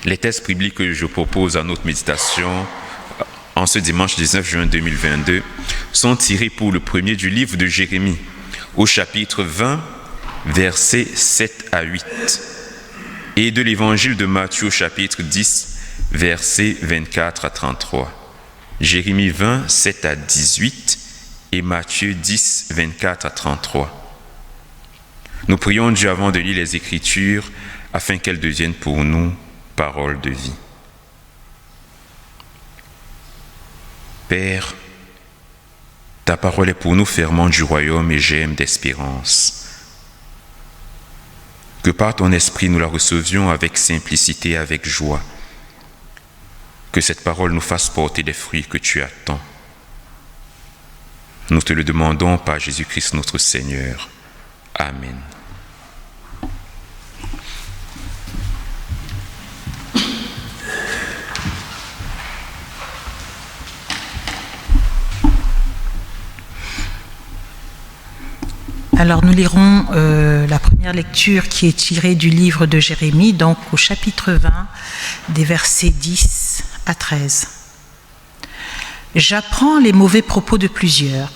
Les textes bibliques que je propose à notre méditation en ce dimanche 19 juin 2022 sont tirés pour le premier du livre de Jérémie, au chapitre 20, versets 7 à 8, et de l'évangile de Matthieu, au chapitre 10, versets 24 à 33. Jérémie 20, 7 à 18 et Matthieu 10, 24 à 33. Nous prions Dieu avant de lire les Écritures afin qu'elles deviennent pour nous paroles de vie. Père, ta parole est pour nous ferment du royaume et germe d'espérance. Que par ton esprit nous la recevions avec simplicité et avec joie. Que cette parole nous fasse porter des fruits que tu attends. Nous te le demandons par Jésus-Christ notre Seigneur. Amen. Alors nous lirons la première lecture qui est tirée du livre de Jérémie, donc au chapitre 20, des versets 10 à 13. J'apprends les mauvais propos de plusieurs,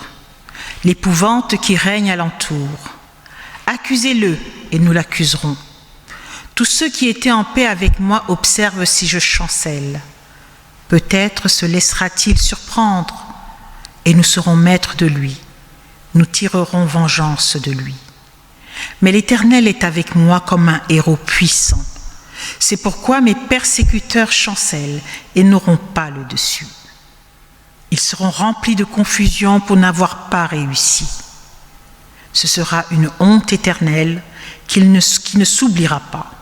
l'épouvante qui règne alentour. Accusez-le et nous l'accuserons. Tous ceux qui étaient en paix avec moi observent si je chancelle. Peut-être se laissera-t-il surprendre et nous serons maîtres de lui. Nous tirerons vengeance de lui. Mais l'Éternel est avec moi comme un héros puissant. C'est pourquoi mes persécuteurs chancellent et n'auront pas le dessus. Ils seront remplis de confusion pour n'avoir pas réussi. Ce sera une honte éternelle qui ne s'oubliera pas.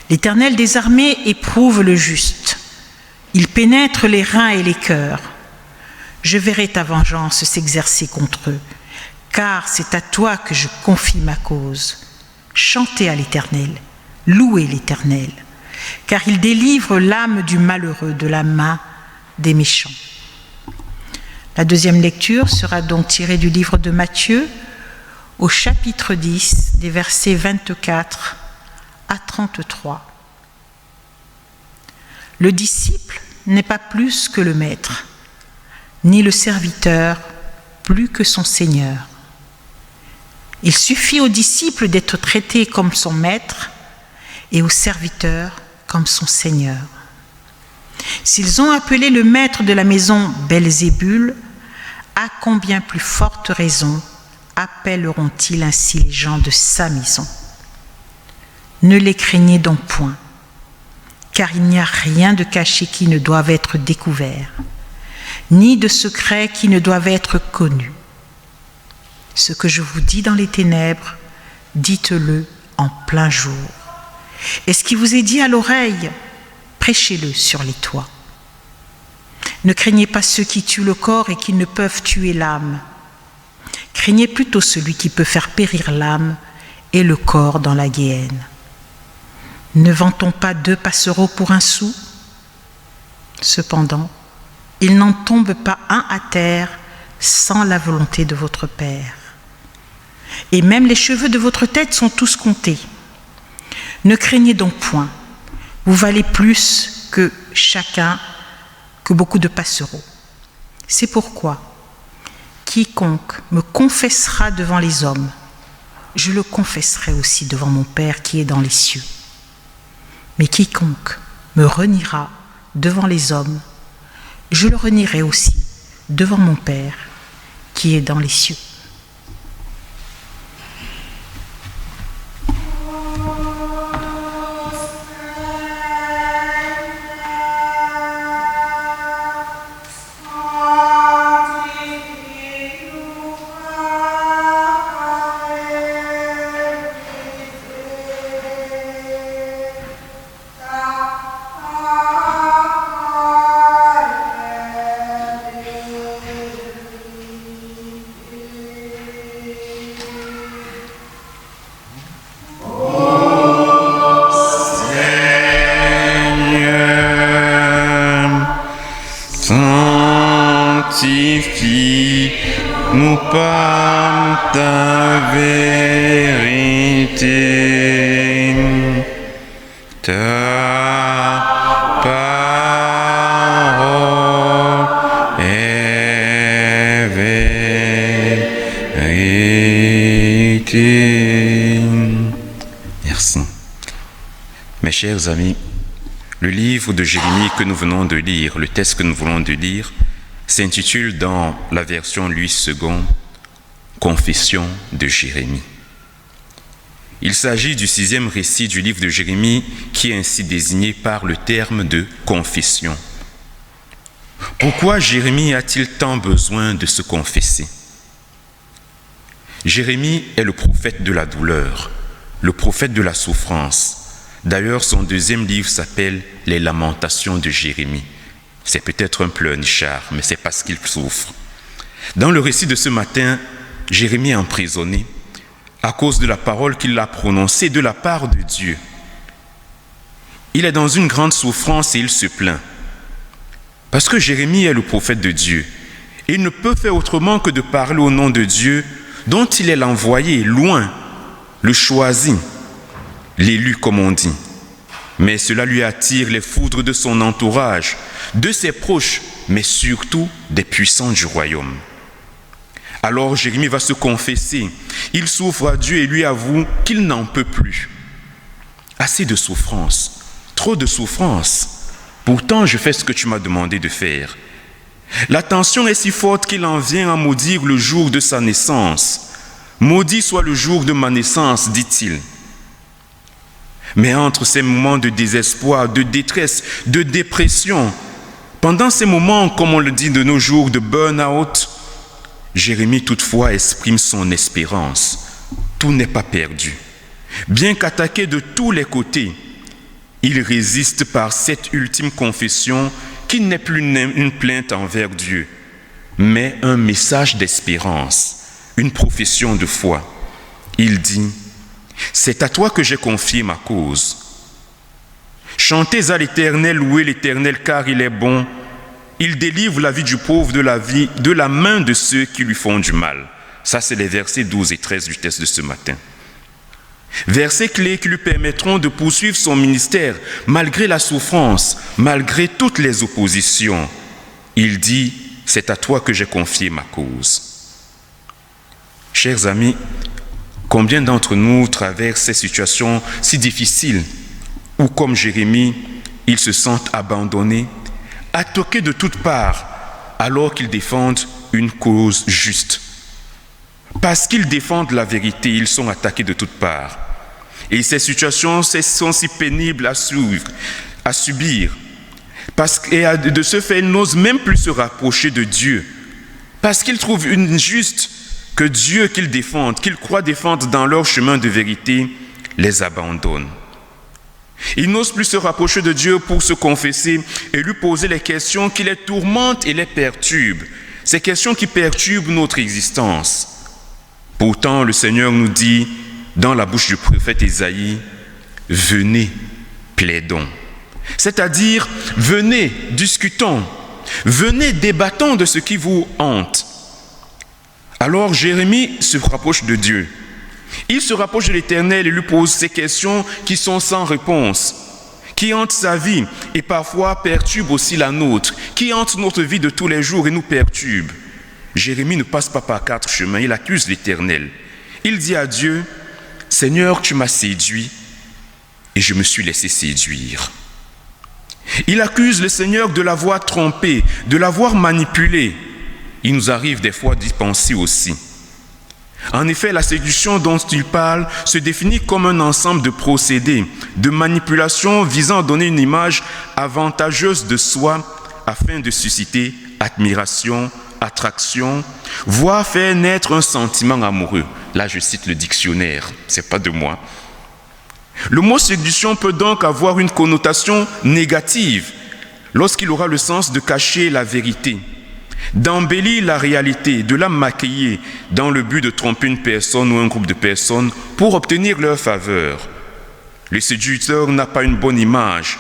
L'Éternel des armées éprouve le juste. Il pénètre les reins et les cœurs. Je verrai ta vengeance s'exercer contre eux, car c'est à toi que je confie ma cause. Chantez à l'Éternel, louez l'Éternel, car il délivre l'âme du malheureux de la main des méchants. La deuxième lecture sera donc tirée du livre de Matthieu, au chapitre 10, des versets 24 à 33. Le disciple n'est pas plus que le maître, ni le serviteur plus que son Seigneur. Il suffit au disciple d'être traité comme son maître et au serviteur comme son Seigneur. S'ils ont appelé le maître de la maison Belzébul, à combien plus forte raison appelleront-ils ainsi les gens de sa maison? Ne les craignez donc point, car il n'y a rien de caché qui ne doive être découvert, ni de secrets qui ne doivent être connus. Ce que je vous dis dans les ténèbres, dites-le en plein jour. Et ce qui vous est dit à l'oreille, prêchez-le sur les toits. Ne craignez pas ceux qui tuent le corps et qui ne peuvent tuer l'âme. Craignez plutôt celui qui peut faire périr l'âme et le corps dans la guéhenne. Ne vend-on pas 2 passereaux pour 1 sou? Cependant, il n'en tombe pas un à terre sans la volonté de votre Père. Et même les cheveux de votre tête sont tous comptés. Ne craignez donc point, vous valez plus que beaucoup de passereaux. C'est pourquoi, quiconque me confessera devant les hommes, je le confesserai aussi devant mon Père qui est dans les cieux. Mais quiconque me reniera devant les hommes, je le renierai aussi devant mon Père qui est dans les cieux. Sanctifie-nous par ta vérité. ta parole est vérité. Merci. Mes chers amis, le livre de Jérémie que nous venons de lire, le texte que nous venons de lire, s'intitule dans la version Louis II « Confession de Jérémie ». Il s'agit du 6e récit du livre de Jérémie qui est ainsi désigné par le terme de confession. Pourquoi Jérémie a-t-il tant besoin de se confesser? Jérémie est le prophète de la douleur, le prophète de la souffrance. D'ailleurs, son 2e livre s'appelle « Les lamentations de Jérémie ». C'est peut-être un pleurnichard, mais c'est parce qu'il souffre. Dans le récit de ce matin, Jérémie est emprisonné à cause de la parole qu'il a prononcée de la part de Dieu. Il est dans une grande souffrance et il se plaint. Parce que Jérémie est le prophète de Dieu. Il ne peut faire autrement que de parler au nom de Dieu, dont il est l'envoyé, loin, le choisi, l'élu comme on dit. Mais cela lui attire les foudres de son entourage, de ses proches, mais surtout des puissants du royaume. Alors Jérémie va se confesser. Il s'ouvre à Dieu et lui avoue qu'il n'en peut plus. Assez de souffrance, trop de souffrance. Pourtant, je fais ce que tu m'as demandé de faire. La tension est si forte qu'il en vient à maudire le jour de sa naissance. Maudit soit le jour de ma naissance, dit-il. Mais entre ces moments de désespoir, de détresse, de dépression, pendant ces moments, comme on le dit de nos jours, de burn-out, Jérémie toutefois exprime son espérance. Tout n'est pas perdu. Bien qu'attaqué de tous les côtés, il résiste par cette ultime confession qui n'est plus une plainte envers Dieu, mais un message d'espérance, une profession de foi. Il dit « C'est à toi que j'ai confié ma cause. Chantez à l'Éternel, louez l'Éternel car il est bon. Il délivre la vie du pauvre de la main de ceux qui lui font du mal. » Ça, c'est les versets 12 et 13 du texte de ce matin. Versets clés qui lui permettront de poursuivre son ministère malgré la souffrance, malgré toutes les oppositions. Il dit « C'est à toi que j'ai confié ma cause. » Chers amis, combien d'entre nous traversent ces situations si difficiles où, comme Jérémie, ils se sentent abandonnés, attaqués de toutes parts, alors qu'ils défendent une cause juste. Parce qu'ils défendent la vérité, ils sont attaqués de toutes parts. Et ces situations sont si pénibles à subir. Parce que de ce fait, ils n'osent même plus se rapprocher de Dieu. Parce qu'ils trouvent injuste que Dieu qu'ils défendent, qu'ils croient défendre dans leur chemin de vérité, les abandonne. Ils n'osent plus se rapprocher de Dieu pour se confesser et lui poser les questions qui les tourmentent et les perturbent. Ces questions qui perturbent notre existence. Pourtant, le Seigneur nous dit, dans la bouche du prophète Ésaïe, « Venez, plaidons ». C'est-à-dire, venez, discutons. Venez, débattons de ce qui vous hante. Alors Jérémie se rapproche de Dieu. Il se rapproche de l'Éternel et lui pose ces questions qui sont sans réponse, qui hantent sa vie et parfois perturbent aussi la nôtre, qui hantent notre vie de tous les jours et nous perturbent. Jérémie ne passe pas par 4 chemins, il accuse l'Éternel. Il dit à Dieu, « Seigneur, tu m'as séduit et je me suis laissé séduire. » Il accuse le Seigneur de l'avoir trompé, de l'avoir manipulé. Il nous arrive des fois d'y penser aussi. En effet, la séduction dont il parle se définit comme un ensemble de procédés, de manipulations visant à donner une image avantageuse de soi afin de susciter admiration, attraction, voire faire naître un sentiment amoureux. Là, je cite le dictionnaire, c'est pas de moi. Le mot séduction peut donc avoir une connotation négative lorsqu'il aura le sens de cacher la vérité, d'embellir la réalité, de la maquiller dans le but de tromper une personne ou un groupe de personnes pour obtenir leur faveur. Le séducteur n'a pas une bonne image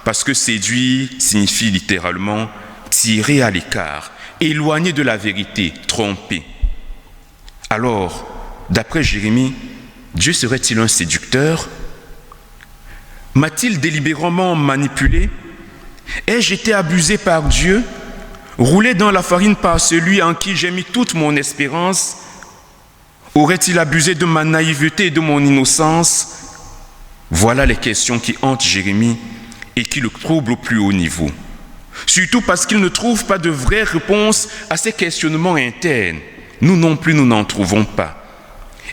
parce que séduire signifie littéralement tirer à l'écart, éloigner de la vérité, tromper. Alors, d'après Jérémie, Dieu serait-il un séducteur? M'a-t-il délibérément manipulé? Ai-je été abusé par Dieu? Roulé dans la farine par celui en qui j'ai mis toute mon espérance? Aurait-il abusé de ma naïveté et de mon innocence? Voilà les questions qui hantent Jérémie et qui le troublent au plus haut niveau. Surtout parce qu'il ne trouve pas de vraies réponses à ces questionnements internes. Nous non plus, nous n'en trouvons pas.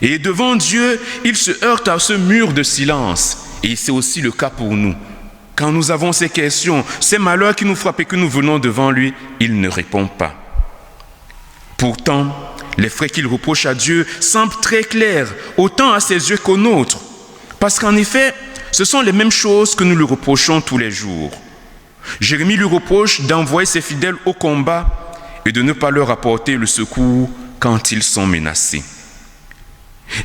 Et devant Dieu, il se heurte à ce mur de silence. Et c'est aussi le cas pour nous. Quand nous avons ces questions, ces malheurs qui nous frappent et que nous venons devant lui, il ne répond pas. Pourtant, les faits qu'il reproche à Dieu semblent très clairs, autant à ses yeux qu'aux nôtres. Parce qu'en effet, ce sont les mêmes choses que nous lui reprochons tous les jours. Jérémie lui reproche d'envoyer ses fidèles au combat et de ne pas leur apporter le secours quand ils sont menacés.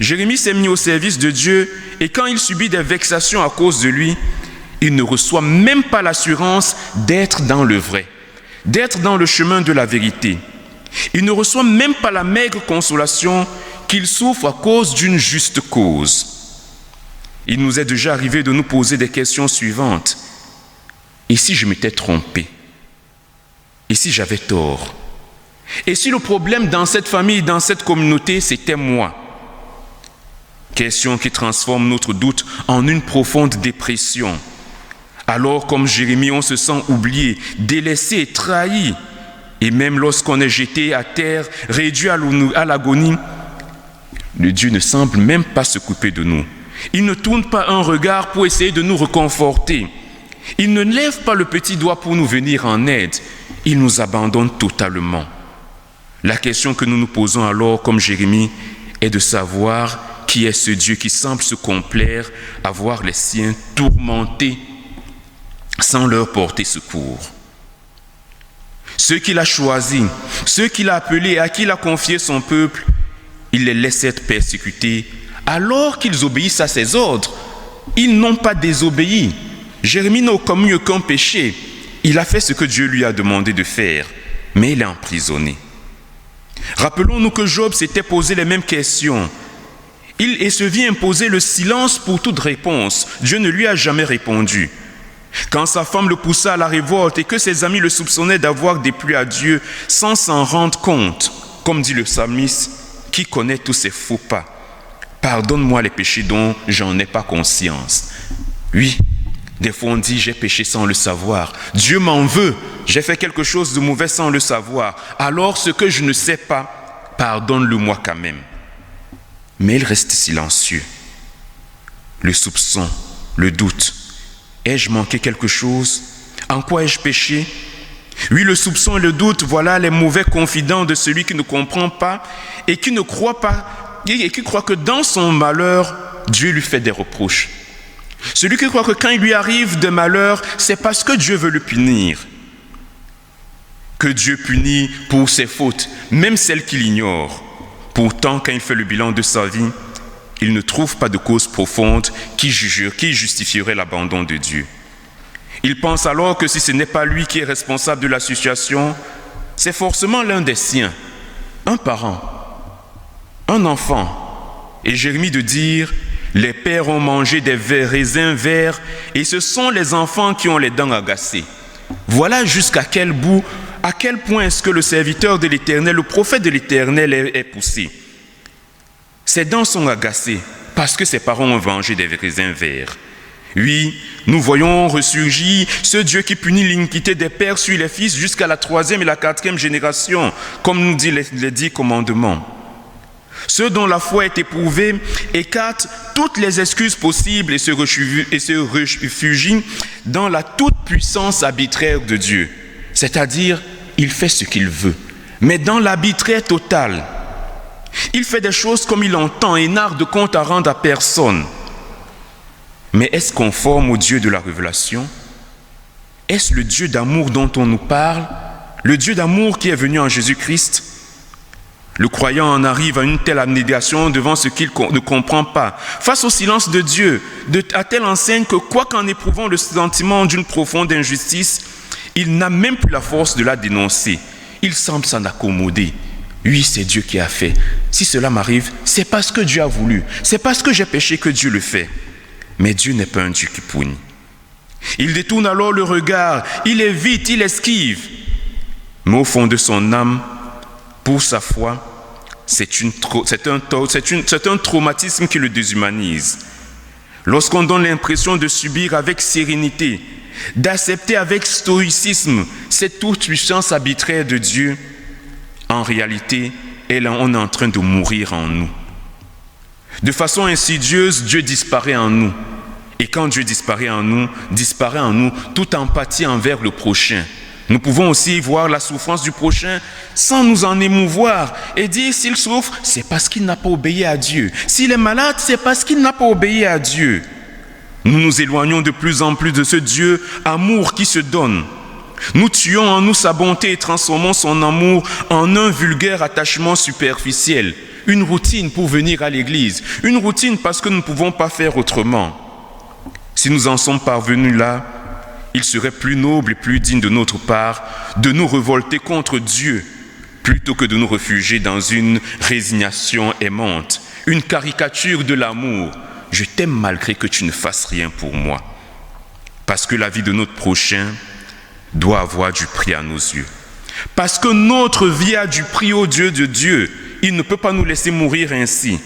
Jérémie s'est mis au service de Dieu et quand il subit des vexations à cause de lui, il ne reçoit même pas l'assurance d'être dans le vrai, d'être dans le chemin de la vérité. Il ne reçoit même pas la maigre consolation qu'il souffre à cause d'une juste cause. Il nous est déjà arrivé de nous poser des questions suivantes. Et si je m'étais trompé? Et si j'avais tort? Et si le problème dans cette famille, dans cette communauté, c'était moi? Question qui transforme notre doute en une profonde dépression. Alors, comme Jérémie, on se sent oublié, délaissé, trahi. Et même lorsqu'on est jeté à terre, réduit à l'agonie, le Dieu ne semble même pas se couper de nous. Il ne tourne pas un regard pour essayer de nous réconforter. Il ne lève pas le petit doigt pour nous venir en aide. Il nous abandonne totalement. La question que nous nous posons alors, comme Jérémie, est de savoir qui est ce Dieu qui semble se complaire à voir les siens tourmentés sans leur porter secours. Ceux qu'il a choisis, ceux qu'il a appelés et à qui il a confié son peuple, il les laisse être persécutés alors qu'ils obéissent à ses ordres. Ils n'ont pas désobéi. Jérémie n'a commis aucun péché. Il a fait ce que Dieu lui a demandé de faire, mais il est emprisonné. Rappelons-nous que Job s'était posé les mêmes questions. Il se vit imposer le silence pour toute réponse. Dieu ne lui a jamais répondu. Quand sa femme le poussa à la révolte et que ses amis le soupçonnaient d'avoir déplu à Dieu sans s'en rendre compte, comme dit le psalmiste, qui connaît tous ses faux pas, pardonne-moi les péchés dont j'en ai pas conscience. Oui, des fois on dit j'ai péché sans le savoir. Dieu m'en veut, j'ai fait quelque chose de mauvais sans le savoir. Alors ce que je ne sais pas, pardonne-le-moi quand même. Mais il reste silencieux. Le soupçon, le doute. Ai-je manqué quelque chose? En quoi ai-je péché? Oui, le soupçon et le doute, voilà les mauvais confidents de celui qui ne comprend pas et qui ne croit pas, et qui croit que dans son malheur, Dieu lui fait des reproches. Celui qui croit que quand il lui arrive des malheurs, c'est parce que Dieu veut le punir. Que Dieu punit pour ses fautes, même celles qu'il ignore. Pourtant, quand il fait le bilan de sa vie, il ne trouve pas de cause profonde qui justifierait l'abandon de Dieu. Il pense alors que si ce n'est pas lui qui est responsable de la situation, c'est forcément l'un des siens, un parent, un enfant. Et Jérémie de dire, les pères ont mangé des raisins verts et ce sont les enfants qui ont les dents agacées. Voilà jusqu'à quel bout, à quel point est-ce que le serviteur de l'Éternel, le prophète de l'Éternel est poussé. Ses dents sont agacées parce que ses parents ont mangé des raisins verts. Oui, nous voyons ressurgir ce Dieu qui punit l'iniquité des pères sur les fils jusqu'à la 3e et la 4e génération, comme nous dit les 10 commandements. Ceux dont la foi est éprouvée écartent toutes les excuses possibles et se réfugient dans la toute-puissance arbitraire de Dieu. C'est-à-dire, il fait ce qu'il veut, mais dans l'arbitraire total. Il fait des choses comme il entend et n'a de compte à rendre à personne. Mais est-ce conforme au Dieu de la révélation? Est-ce le Dieu d'amour dont on nous parle? Le Dieu d'amour qui est venu en Jésus-Christ? Le croyant en arrive à une telle abnégation devant ce qu'il ne comprend pas, face au silence de Dieu, à telle enseigne que quoi qu'en éprouvant le sentiment d'une profonde injustice, il n'a même plus la force de la dénoncer. Il semble s'en accommoder. Oui, c'est Dieu qui a fait. Si cela m'arrive, c'est parce que Dieu a voulu. C'est parce que j'ai péché que Dieu le fait. Mais Dieu n'est pas un Dieu qui punit. Il détourne alors le regard, il évite, il esquive. Mais au fond de son âme, pour sa foi, c'est un traumatisme qui le déshumanise. Lorsqu'on donne l'impression de subir avec sérénité, d'accepter avec stoïcisme cette toute-puissance arbitraire de Dieu, en réalité, on est en train de mourir en nous. De façon insidieuse, Dieu disparaît en nous. Et quand Dieu disparaît en nous toute empathie envers le prochain. Nous pouvons aussi voir la souffrance du prochain sans nous en émouvoir et dire s'il souffre, c'est parce qu'il n'a pas obéi à Dieu. S'il est malade, c'est parce qu'il n'a pas obéi à Dieu. Nous nous éloignons de plus en plus de ce Dieu amour qui se donne. Nous tuons en nous sa bonté et transformons son amour en un vulgaire attachement superficiel. Une routine pour venir à l'église. Une routine parce que nous ne pouvons pas faire autrement. Si nous en sommes parvenus là, il serait plus noble et plus digne de notre part de nous révolter contre Dieu plutôt que de nous réfugier dans une résignation aimante, une caricature de l'amour. Je t'aime malgré que tu ne fasses rien pour moi. Parce que la vie de notre prochain doit avoir du prix à nos yeux. Parce que notre vie a du prix au Dieu de Dieu. Il ne peut pas nous laisser mourir ainsi.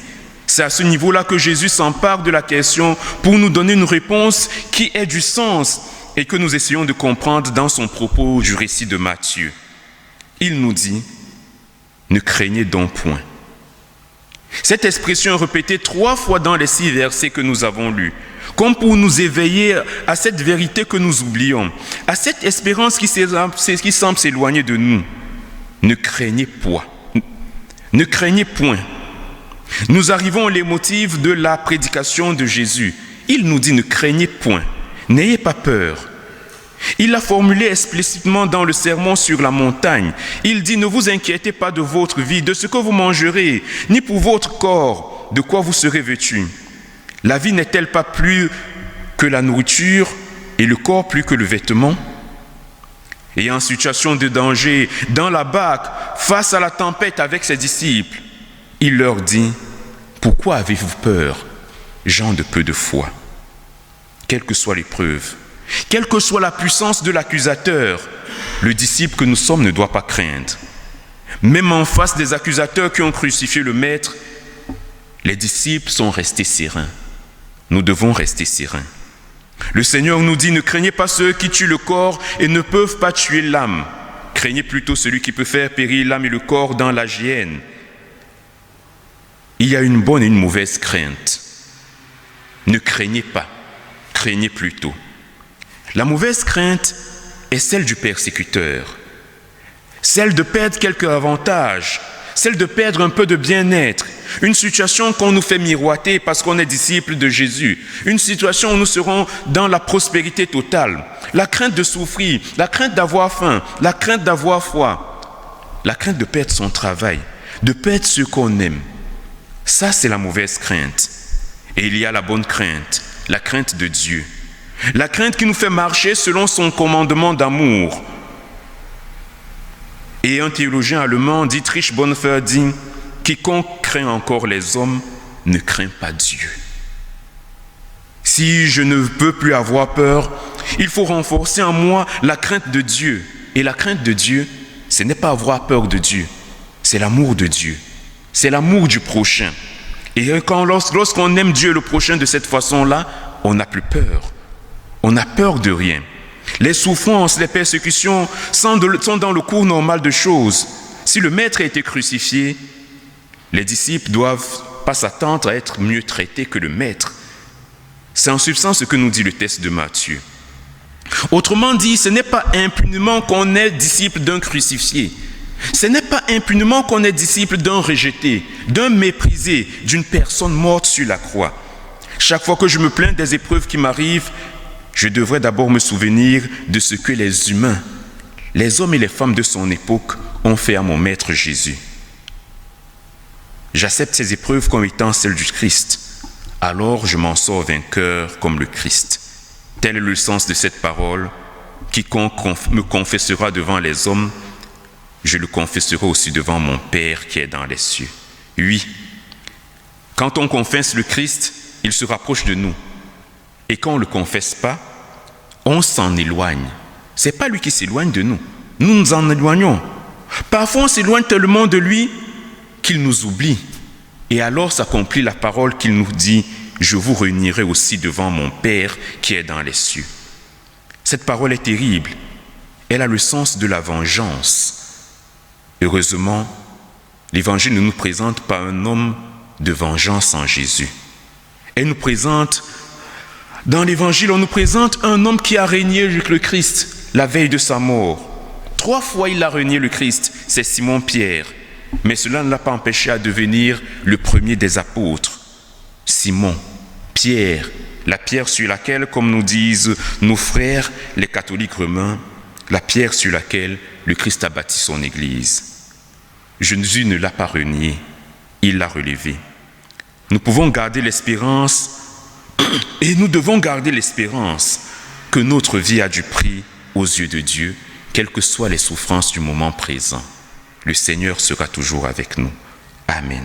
C'est à ce niveau-là que Jésus s'empare de la question pour nous donner une réponse qui ait du sens et que nous essayons de comprendre dans son propos du récit de Matthieu. Il nous dit « Ne craignez donc point ». Cette expression est répétée 3 fois dans les 6 versets que nous avons lus, comme pour nous éveiller à cette vérité que nous oublions, à cette espérance qui semble s'éloigner de nous. Ne craignez point. Ne craignez point. Nous arrivons aux motifs de la prédication de Jésus. Il nous dit « Ne craignez point, n'ayez pas peur ». Il l'a formulé explicitement dans le sermon sur la montagne. Il dit « Ne vous inquiétez pas de votre vie, de ce que vous mangerez, ni pour votre corps, de quoi vous serez vêtus. La vie n'est-elle pas plus que la nourriture et le corps plus que le vêtement ?» Et en situation de danger, dans la barque, face à la tempête avec ses disciples, il leur dit « Pourquoi avez-vous peur, gens de peu de foi ?» Quelle que soit l'épreuve, quelle que soit la puissance de l'accusateur, le disciple que nous sommes ne doit pas craindre. Même en face des accusateurs qui ont crucifié le Maître, les disciples sont restés sereins. Nous devons rester sereins. Le Seigneur nous dit « Ne craignez pas ceux qui tuent le corps et ne peuvent pas tuer l'âme. Craignez plutôt celui qui peut faire périr l'âme et le corps dans la géhenne. » Il y a une bonne et une mauvaise crainte. Ne craignez pas, craignez plutôt. La mauvaise crainte est celle du persécuteur, celle de perdre quelques avantages, celle de perdre un peu de bien-être, une situation qu'on nous fait miroiter parce qu'on est disciple de Jésus, une situation où nous serons dans la prospérité totale, la crainte de souffrir, la crainte d'avoir faim, la crainte d'avoir froid, la crainte de perdre son travail, de perdre ce qu'on aime. Ça, c'est la mauvaise crainte. Et il y a la bonne crainte, la crainte de Dieu. La crainte qui nous fait marcher selon son commandement d'amour. Et un théologien allemand, Dietrich Bonhoeffer, dit « Quiconque craint encore les hommes ne craint pas Dieu. » Si je ne peux plus avoir peur, il faut renforcer en moi la crainte de Dieu. Et la crainte de Dieu, ce n'est pas avoir peur de Dieu, c'est l'amour de Dieu. C'est l'amour du prochain. Et lorsqu'on aime Dieu et le prochain de cette façon-là, on n'a plus peur. On n'a peur de rien. Les souffrances, les persécutions sont dans le cours normal de choses. Si le Maître a été crucifié, les disciples ne doivent pas s'attendre à être mieux traités que le Maître. C'est en substance ce que nous dit le texte de Matthieu. Autrement dit, ce n'est pas impunément qu'on est disciple d'un crucifié. Ce n'est pas impunément qu'on est disciple d'un rejeté, d'un méprisé, d'une personne morte sur la croix. Chaque fois que je me plains des épreuves qui m'arrivent, je devrais d'abord me souvenir de ce que les humains, les hommes et les femmes de son époque ont fait à mon Maître Jésus. J'accepte ces épreuves comme étant celles du Christ. Alors je m'en sors vainqueur comme le Christ. Tel est le sens de cette parole. Quiconque me confessera devant les hommes, je le confesserai aussi devant mon Père qui est dans les cieux. Oui, quand on confesse le Christ, il se rapproche de nous. Et quand on ne le confesse pas, on s'en éloigne. Ce n'est pas lui qui s'éloigne de nous. Nous nous en éloignons. Parfois, on s'éloigne tellement de lui qu'il nous oublie. Et alors s'accomplit la parole qu'il nous dit « Je vous réunirai aussi devant mon Père qui est dans les cieux ». Cette parole est terrible. Elle a le sens de la vengeance. Heureusement, l'Évangile ne nous présente pas un homme de vengeance en Jésus. Dans l'Évangile, on nous présente un homme qui a régné avec le Christ la veille de sa mort. 3 fois il a régné le Christ, c'est Simon-Pierre. Mais cela ne l'a pas empêché à devenir le premier des apôtres. Simon, Pierre, la pierre sur laquelle, comme nous disent nos frères, les catholiques romains, la pierre sur laquelle le Christ a bâti son Église. Jésus ne l'a pas renié, il l'a relevé. Nous pouvons garder l'espérance et nous devons garder l'espérance que notre vie a du prix aux yeux de Dieu, quelles que soient les souffrances du moment présent. Le Seigneur sera toujours avec nous. Amen.